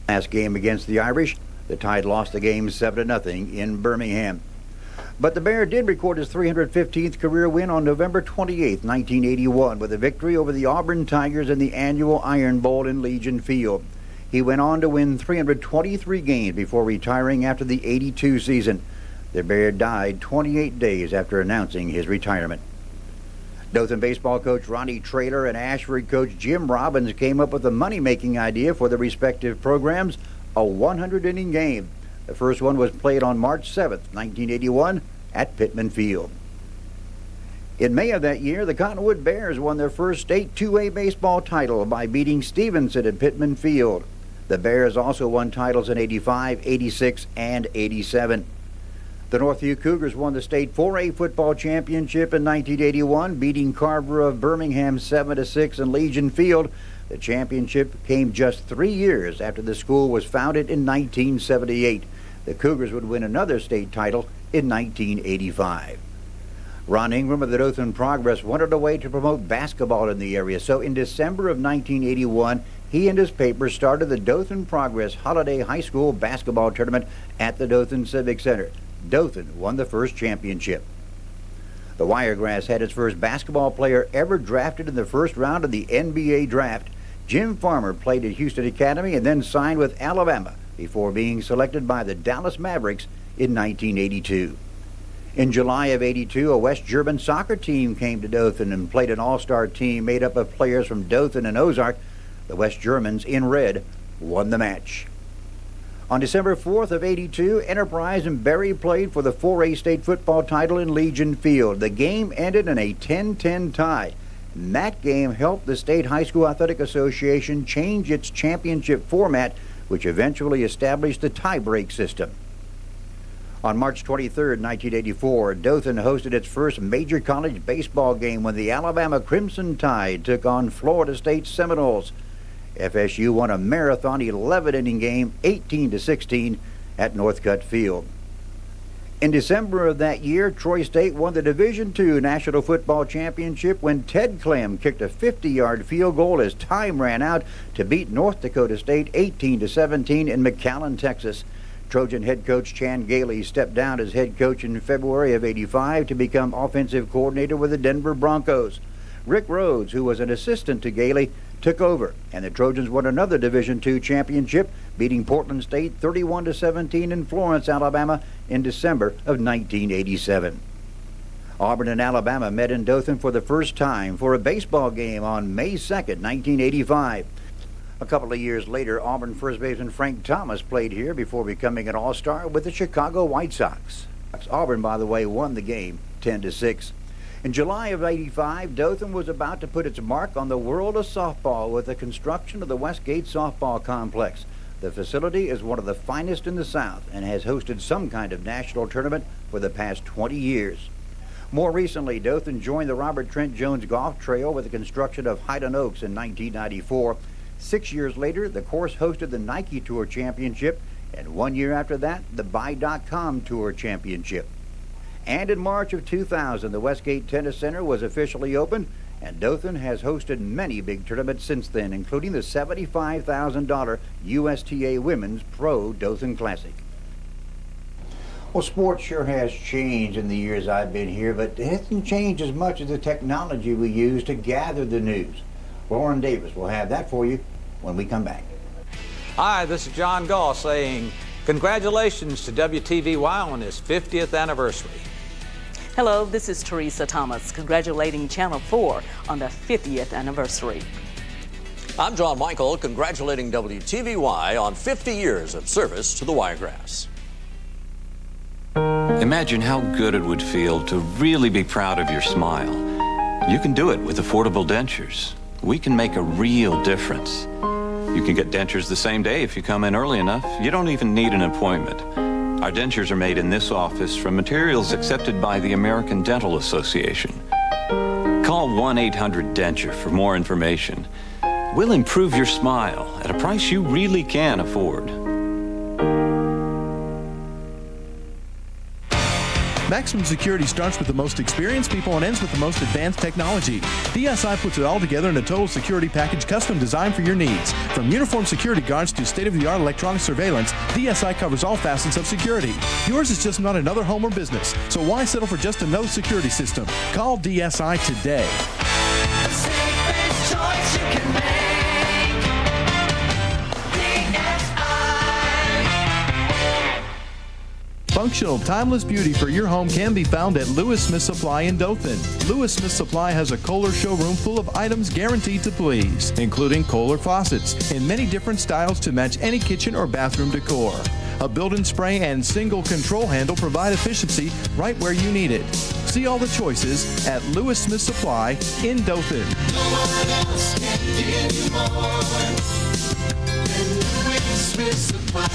Last game against the Irish, the Tide lost the game 7-0 in Birmingham. But the Bear did record his 315th career win on November 28, 1981, with a victory over the Auburn Tigers in the annual Iron Bowl in Legion Field. He went on to win 323 games before retiring after the 82 season. The Bear died 28 days after announcing his retirement. Dothan baseball coach Ronnie Traylor and Ashford coach Jim Robbins came up with a money-making idea for the respective programs, a 100-inning game. The first one was played on March 7, 1981, at Pittman Field. In May of that year, the Cottonwood Bears won their first state 2A baseball title by beating Stevenson at Pittman Field. The Bears also won titles in 85, 86, and 87. The Northview Cougars won the state 4A football championship in 1981, beating Carver of Birmingham 7-6 in Legion Field. The championship came just 3 years after the school was founded in 1978. The Cougars would win another state title in 1985. Ron Ingram of the Dothan Progress wanted a way to promote basketball in the area, so in December of 1981, he and his paper started the Dothan Progress Holiday High School basketball tournament at the Dothan Civic Center. Dothan won the first championship. The Wiregrass had its first basketball player ever drafted in the first round of the NBA draft. Jim Farmer played at Houston Academy and then signed with Alabama before being selected by the Dallas Mavericks in 1982. In July of 82, a West German soccer team came to Dothan and played an all-star team made up of players from Dothan and Ozark. The West Germans, in red, won the match. On December 4th of 82, Enterprise and Berry played for the 4A state football title in Legion Field. The game ended in a 10-10 tie. And that game helped the State High School Athletic Association change its championship format, which eventually established the tie-break system. On March 23, 1984, Dothan hosted its first major college baseball game when the Alabama Crimson Tide took on Florida State Seminoles. FSU won a marathon 11-inning game, 18-16, at Northcutt Field. In December of that year, Troy State won the Division II National Football Championship when Ted Clem kicked a 50-yard field goal as time ran out to beat North Dakota State 18-17 in McAllen, Texas. Trojan head coach Chan Gailey stepped down as head coach in February of 85 to become offensive coordinator with the Denver Broncos. Rick Rhodes, who was an assistant to Gailey, took over, and the Trojans won another Division II championship, beating Portland State 31-17 in Florence, Alabama in December of 1987. Auburn and Alabama met in Dothan for the first time for a baseball game on May 2nd, 1985. A couple of years later, Auburn first baseman Frank Thomas played here before becoming an All-Star with the Chicago White Sox. Auburn, by the way, won the game 10-6. In July of '85, Dothan was about to put its mark on the world of softball with the construction of the Westgate Softball Complex. The facility is one of the finest in the South and has hosted some kind of national tournament for the past 20 years. More recently, Dothan joined the Robert Trent Jones Golf Trail with the construction of Highland Oaks in 1994. 6 years later, the course hosted the Nike Tour Championship, and 1 year after that, the Buy.com Tour Championship. And in March of 2000, the Westgate Tennis Center was officially opened, and Dothan has hosted many big tournaments since then, including the $75,000 USTA Women's Pro Dothan Classic. Well, sports sure has changed in the years I've been here, but it hasn't changed as much as the technology we use to gather the news. Lauren Davis will have that for you when we come back. Hi, this is John Goss saying congratulations to WTVY on its 50th anniversary. Hello, this is Teresa Thomas, congratulating Channel 4 on the 50th anniversary. I'm John Michael, congratulating WTVY on 50 years of service to the Wiregrass. Imagine how good it would feel to really be proud of your smile. You can do it with affordable dentures. We can make a real difference. You can get dentures the same day if you come in early enough. You don't even need an appointment. Our dentures are made in this office from materials accepted by the American Dental Association. Call 1-800-DENTURE for more information. We'll improve your smile at a price you really can afford. Maximum security starts with the most experienced people and ends with the most advanced technology. DSI puts it all together in a total security package custom designed for your needs. From uniformed security guards to state-of-the-art electronic surveillance, DSI covers all facets of security. Yours is just not another home or business, so why settle for just another security system? Call DSI today. The safest choice you can make. Functional, timeless beauty for your home can be found at Lewis Smith Supply in Dothan. Lewis Smith Supply has a Kohler showroom full of items guaranteed to please, including Kohler faucets in many different styles to match any kitchen or bathroom decor. A built-in spray and single control handle provide efficiency right where you need it. See all the choices at Lewis Smith Supply in Dothan. No one else can give you more than Lewis Smith Supply.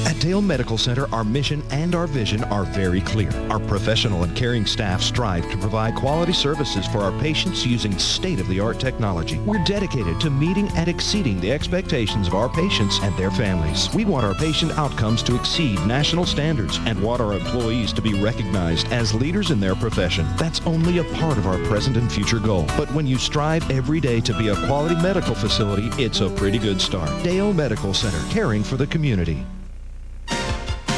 At Dale Medical Center, our mission and our vision are very clear. Our professional and caring staff strive to provide quality services for our patients using state-of-the-art technology. We're dedicated to meeting and exceeding the expectations of our patients and their families. We want our patient outcomes to exceed national standards and want our employees to be recognized as leaders in their profession. That's only a part of our present and future goal. But when you strive every day to be a quality medical facility, it's a pretty good start. Dale Medical Center, caring for the community.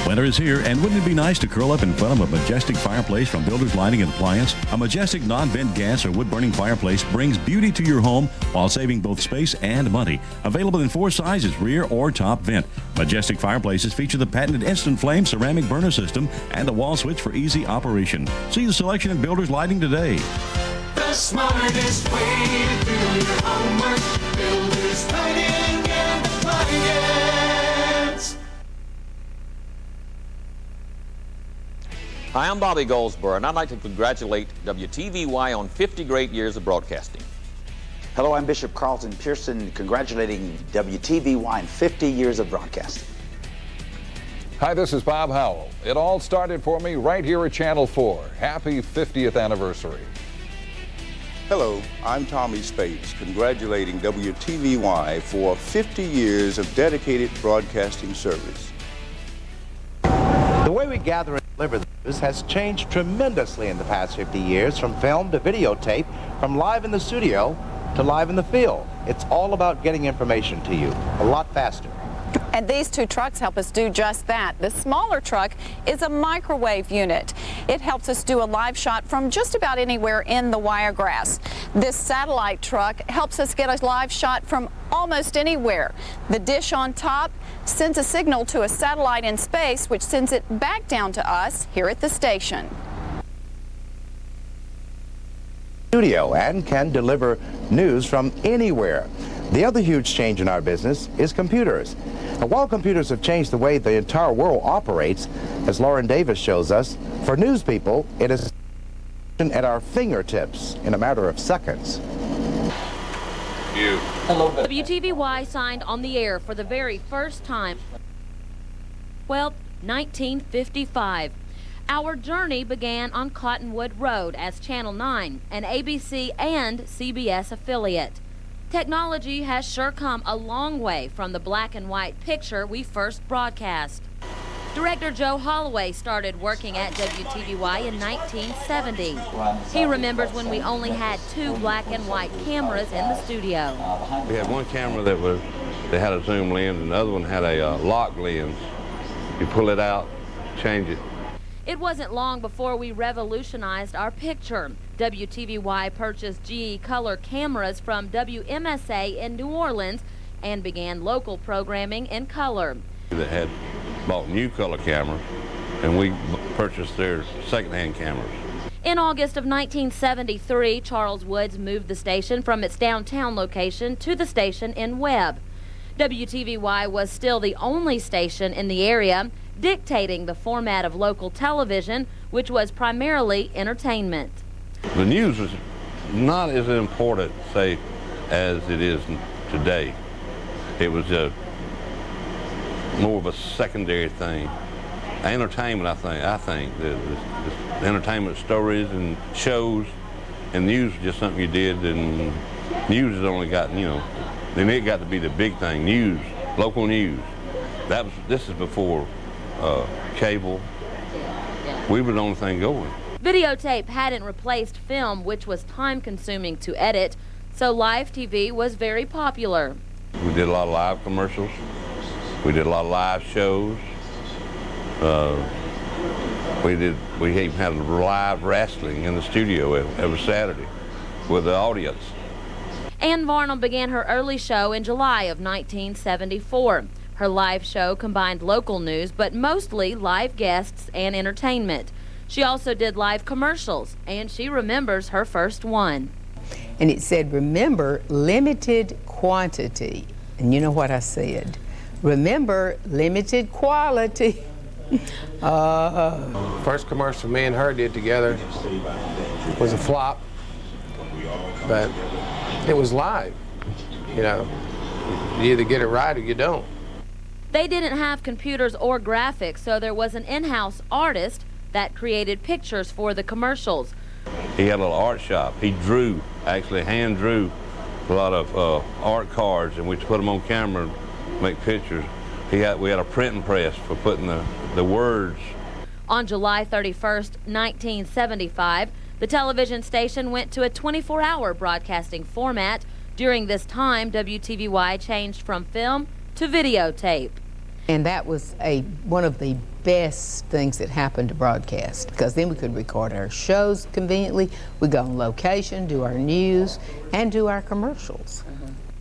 Winter is here, and wouldn't it be nice to curl up in front of a majestic fireplace from Builders Lighting and Appliance? A majestic non-vent gas or wood-burning fireplace brings beauty to your home while saving both space and money. Available in 4 sizes, rear or top vent. Majestic fireplaces feature the patented Instant Flame ceramic burner system and a wall switch for easy operation. See the selection at Builders Lighting today. The smartest way to do your homework. Builders Lighting and Appliance. Hi, I'm Bobby Goldsboro, and I'd like to congratulate WTVY on 50 great years of broadcasting. Hello, I'm Bishop Carlton Pearson, congratulating WTVY on 50 years of broadcasting. Hi, this is Bob Howell. It all started for me right here at Channel 4. Happy 50th anniversary. Hello, I'm Tommy Spates, congratulating WTVY for 50 years of dedicated broadcasting service. The way we gather and deliver the news has changed tremendously in the past 50 years, from film to videotape, from live in the studio to live in the field. It's all about getting information to you a lot faster. And these 2 trucks help us do just that. The smaller truck is a microwave unit. It helps us do a live shot from just about anywhere in the Wiregrass. This satellite truck helps us get a live shot from almost anywhere. The dish on top sends a signal to a satellite in space, which sends it back down to us here at the station. studio and can deliver news from anywhere. The other huge change in our business is computers. And while computers have changed the way the entire world operates, as Lauren Davis shows us, for news people, it is at our fingertips in a matter of seconds. WTVY signed on the air for the very first time. Well, 1955. Our journey began on Cottonwood Road as Channel 9, an ABC and CBS affiliate. Technology has sure come a long way from the black and white picture we first broadcast. Director Joe Holloway started working at WTVY in 1970. He remembers when we only had 2 black and white cameras in the studio. We had one camera that had a zoom lens, and the other one had a lock lens. You pull it out, change it. It wasn't long before we revolutionized our picture. WTVY purchased GE color cameras from WMSA in New Orleans and began local programming in color. That had bought new color cameras, and we purchased their secondhand cameras. In August of 1973, Charles Woods moved the station from its downtown location to the station in Webb. WTVY was still the only station in the area dictating the format of local television, which was primarily entertainment. The news was not as important, say, as it is today. It was more of a secondary thing. Entertainment, I think the entertainment stories and shows, and news is just something you did, and news has only got, then it got to be the big thing. News, local news. This is before cable. We were the only thing going. Videotape hadn't replaced film, which was time-consuming to edit, so live TV was very popular. We did a lot of live commercials. We did a lot of live shows. We even had live wrestling in the studio every Saturday with the audience. Ann Varnum began her early show in July of 1974. Her live show combined local news, but mostly live guests and entertainment. She also did live commercials, and she remembers her first one. And it said, remember, limited quantity. And you know what I said? Remember, limited quality. First commercial me and her did together was a flop, but it was live. You either get it right or you don't. They didn't have computers or graphics, so there was an in-house artist that created pictures for the commercials. He had a little art shop. He drew, actually hand drew a lot of art cards, and we put them on camera and make pictures. We had a printing press for putting the words. On July 31st, 1975, the television station went to a 24-hour broadcasting format. During this time, WTVY changed from film to videotape. And that was one of the best things that happened to broadcast, because then we could record our shows conveniently. We go on location, do our news, and do our commercials.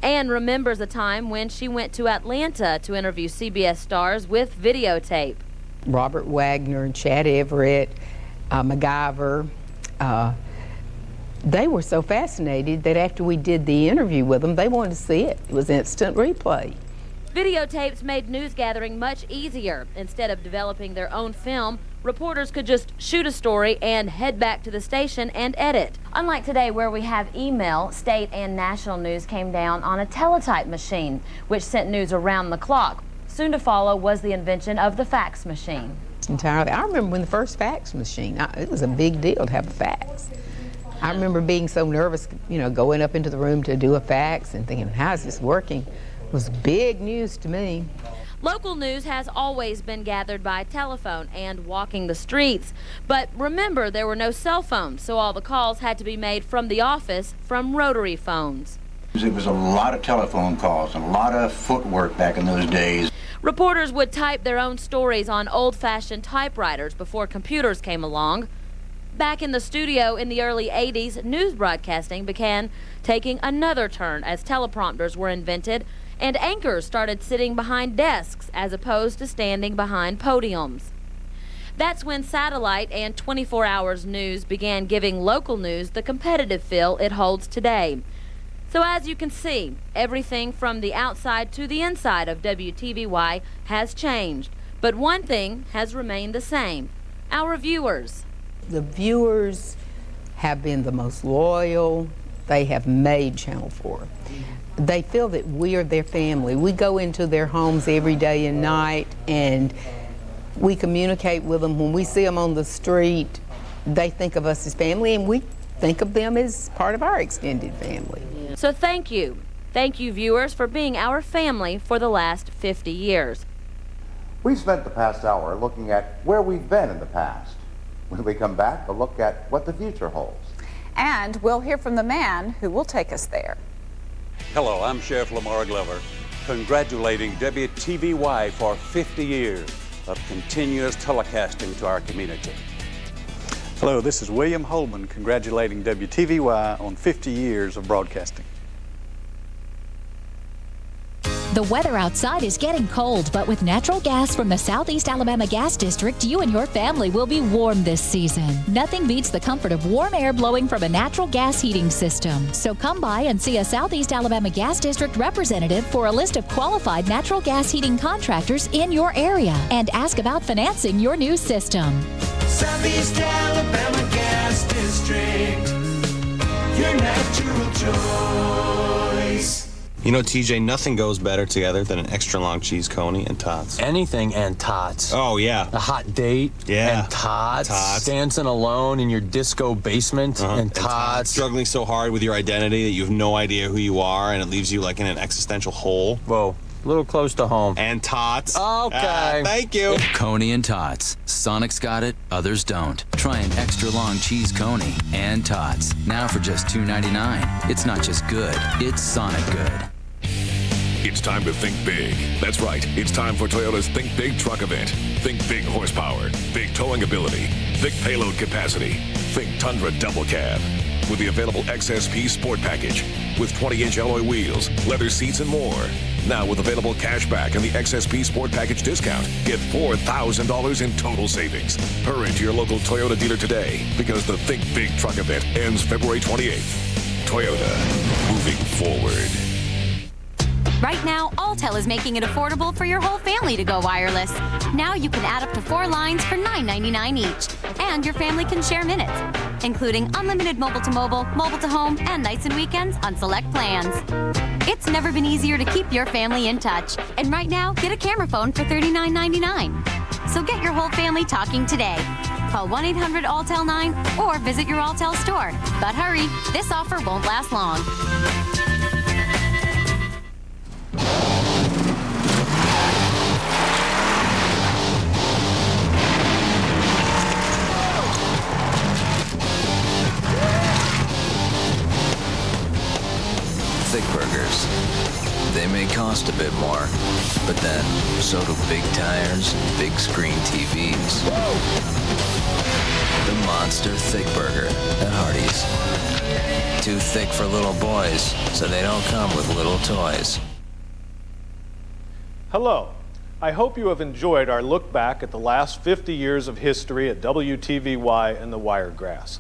Ann remembers a time when she went to Atlanta to interview CBS stars with videotape. Robert Wagner and Chad Everett, MacGyver, they were so fascinated that after we did the interview with them, they wanted to see it. It was instant replay. Videotapes made news gathering much easier. Instead of developing their own film, reporters could just shoot a story and head back to the station and edit. Unlike today, where we have email, state and national news came down on a teletype machine, which sent news around the clock. Soon to follow was the invention of the fax machine. Entirely. I remember when the first fax machine, it was a big deal to have a fax. I remember being so nervous, going up into the room to do a fax and thinking, how is this working? It was big news to me. Local news has always been gathered by telephone and walking the streets. But remember, there were no cell phones, so all the calls had to be made from the office from rotary phones. It was a lot of telephone calls and a lot of footwork back in those days. Reporters would type their own stories on old-fashioned typewriters before computers came along. Back in the studio in the early 80s, news broadcasting began taking another turn as teleprompters were invented and anchors started sitting behind desks as opposed to standing behind podiums. That's when satellite and 24 Hours News began giving local news the competitive feel it holds today. So as you can see, everything from the outside to the inside of WTVY has changed. But one thing has remained the same: our viewers. The viewers have been the most loyal. They have made Channel 4. They feel that we are their family. We go into their homes every day and night, and we communicate with them. When we see them on the street, they think of us as family, and we think of them as part of our extended family. So thank you. Thank you, viewers, for being our family for the last 50 years. We've spent the past hour looking at where we've been in the past. When we come back, we'll look at what the future holds. And we'll hear from the man who will take us there. Hello, I'm Sheriff Lamar Glover, congratulating WTVY for 50 years of continuous telecasting to our community. Hello, this is William Holman congratulating WTVY on 50 years of broadcasting. The weather outside is getting cold, but with natural gas from the Southeast Alabama Gas District, you and your family will be warm this season. Nothing beats the comfort of warm air blowing from a natural gas heating system. So come by and see a Southeast Alabama Gas District representative for a list of qualified natural gas heating contractors in your area and ask about financing your new system. Southeast Alabama Gas District, your natural choice. You know, TJ, nothing goes better together than an extra long cheese coney and tots. Anything and tots. Oh, yeah. A hot date. Yeah. And tots. Dancing alone in your disco basement and tots. Struggling so hard with your identity that you have no idea who you are, and it leaves you like in an existential hole. Whoa. A little close to home. And tots. Okay. Thank you. Coney and tots. Sonic's got it, others don't. Try an extra long cheese coney and tots. Now for just $2.99. It's not just good, it's Sonic good. It's time to think big. That's right. It's time for Toyota's Think Big truck event. Think big horsepower, big towing ability, big payload capacity. Think Tundra double cab. With the available XSP Sport Package. With 20-inch alloy wheels, leather seats, and more. Now with available cash back and the XSP Sport Package discount, get $4,000 in total savings. Hurry to your local Toyota dealer today because the Think Big truck event ends February 28th. Toyota, moving forward. Right now, Alltel is making it affordable for your whole family to go wireless. Now you can add up to 4 lines for $9.99 each, and your family can share minutes, including unlimited mobile-to-mobile, mobile-to-home, and nights and weekends on select plans. It's never been easier to keep your family in touch, and right now, get a camera phone for $39.99. So get your whole family talking today. Call 1-800-ALTEL-9 or visit your Alltel store. But hurry, this offer won't last long. Thick burgers. They may cost a bit more, but then so do big tires and big screen TVs. The Monster Thick Burger at Hardee's. Too thick for little boys, so they don't come with little toys. Hello. I hope you have enjoyed our look back at the last 50 years of history at WTVY and the Wiregrass.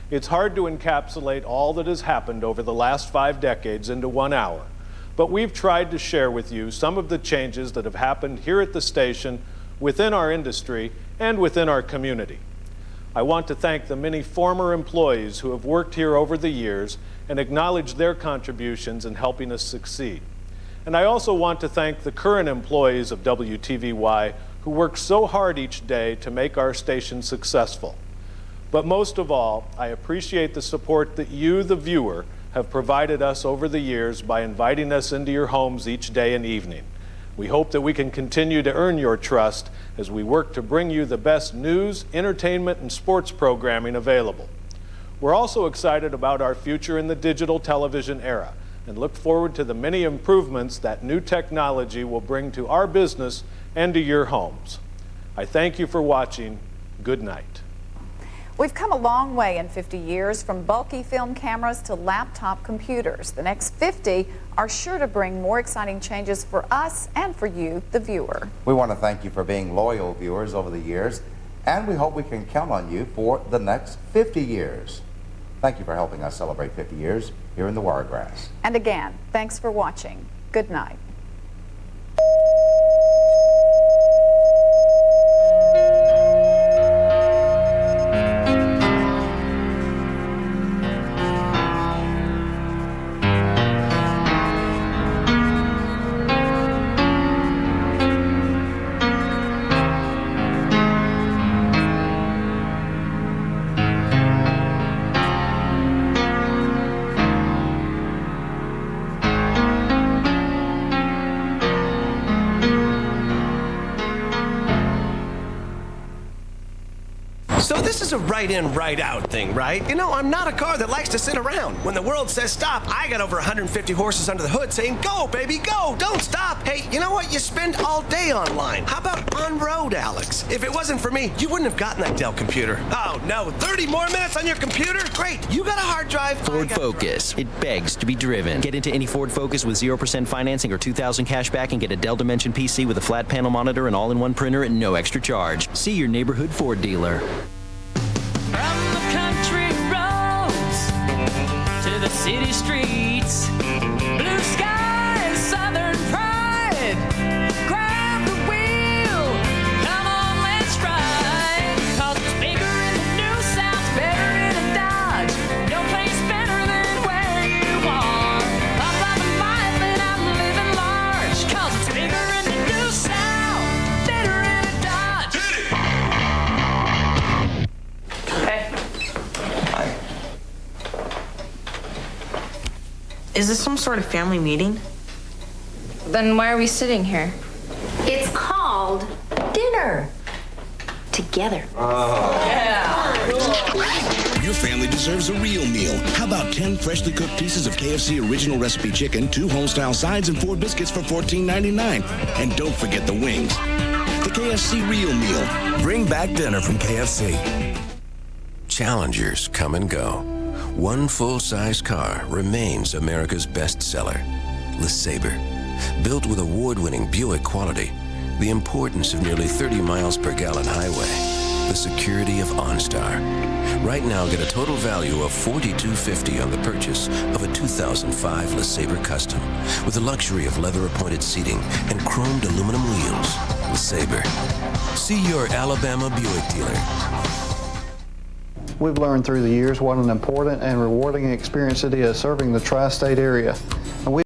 It's hard to encapsulate all that has happened over the last 5 decades into 1 hour, but we've tried to share with you some of the changes that have happened here at the station, within our industry, and within our community. I want to thank the many former employees who have worked here over the years and acknowledge their contributions in helping us succeed. And I also want to thank the current employees of WTVY who work so hard each day to make our station successful. But most of all, I appreciate the support that you, the viewer, have provided us over the years by inviting us into your homes each day and evening. We hope that we can continue to earn your trust as we work to bring you the best news, entertainment, and sports programming available. We're also excited about our future in the digital television era and look forward to the many improvements that new technology will bring to our business and to your homes. I thank you for watching. Good night. We've come a long way in 50 years, from bulky film cameras to laptop computers. The next 50 are sure to bring more exciting changes for us and for you, the viewer. We want to thank you for being loyal viewers over the years and we hope we can count on you for the next 50 years. Thank you for helping us celebrate 50 years here in the Wiregrass. And again, thanks for watching. Good night. So this is a right-in, right-out thing, right? You know, I'm not a car that likes to sit around. When the world says stop, I got over 150 horses under the hood saying, go, baby, go, don't stop. Hey, you know what? You spend all day online. How about on-road, Alex? If it wasn't for me, you wouldn't have gotten that Dell computer. Oh, no, 30 more minutes on your computer? Great, you got a hard drive. Ford Focus. It begs to be driven. Get into any Ford Focus with 0% financing or $2,000 cash back and get a Dell Dimension PC with a flat panel monitor and all-in-one printer at no extra charge. See your neighborhood Ford dealer. From the country roads to the city streets, blue skies, southern pride. Grab the wheel, come on, let's ride. 'Cause it's bigger in the New South, better in a Dodge. No place better than where you are. I'm loving life and I'm living large. 'Cause it's bigger in the New South, better in a Dodge. Is this some sort of family meeting? Then why are we sitting here? It's called dinner. Together. Your family deserves a real meal. How about 10 freshly cooked pieces of KFC original recipe chicken, 2 home-style sides, and 4 biscuits for $14.99? And don't forget the wings. The KFC Real Meal. Bring back dinner from KFC. Challengers come and go. One full-size car remains America's best seller, LeSabre. Built with award-winning Buick quality, the importance of nearly 30 miles per gallon highway, the security of OnStar. Right now, get a total value of $42.50 on the purchase of a 2005 LeSabre Custom with the luxury of leather-appointed seating and chromed aluminum wheels. LeSabre. See your Alabama Buick dealer. We've learned through the years what an important and rewarding experience it is serving the tri-state area. And we